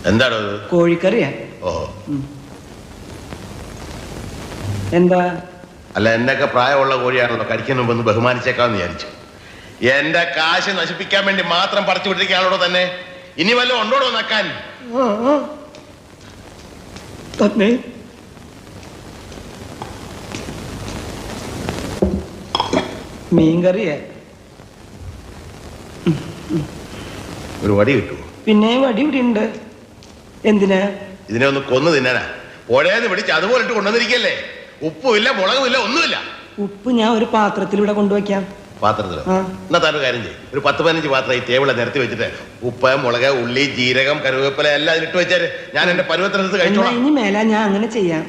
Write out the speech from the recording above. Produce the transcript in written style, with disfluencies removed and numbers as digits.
എന്താണോ കോഴിക്കറിയാ? ഓഹോ. എന്താ? അല്ല, എന്നൊക്കെ പ്രായമുള്ള കോഴിയാണല്ലോ, കഴിക്കുന്ന മുമ്പ് ഒന്ന് ബഹുമാനിച്ചേക്കാന്ന് വിചാരിച്ചു. എന്റെ കാശ് നശിപ്പിക്കാൻ വേണ്ടി മാത്രം പറിച്ചു വിട്ടിരിക്കുകയാണോ തന്നെ? ഇനി വല്ലതും ഉണ്ടോടോ നക്കാൻ? തന്നെ മീൻകറിയാ? ഒരു വടി കിട്ടുമോ? പിന്നെ വടി ഇവിടെ ഉണ്ട്. എന്തിനാ? ഇതിനെ ഒന്ന് കൊന്നു തിന്നാനാ. പുഴയെന്ന് പിടിച്ച് അതുപോലെ ഇട്ട് കൊണ്ടുവന്നിരിക്കല്ലേ. ഉപ്പുമില്ല, മുളകുമില്ല, ഒന്നുമില്ല. ഉപ്പ് ഞാൻ ഒരു പാത്രത്തിൽ ഇവിടെ കൊണ്ടുവയ്ക്കാം. പാത്രത്തിലോ? എന്നാ താനൊരു കാര്യം ചെയ്യും, ഒരു 10-15 പാത്രം ഈ ടേബിളെ നിരത്തി വെച്ചിട്ട് ഉപ്പ്, മുളക്, ഉള്ളി, ജീരകം, കരുവേപ്പില എല്ലാം ഇട്ട് വെച്ചാല് ഞാൻ എന്റെ പരുവത്തിനടുത്ത് കഴിച്ചോളാം. ഇനി മേല ഞാൻ അങ്ങനെ ചെയ്യാം.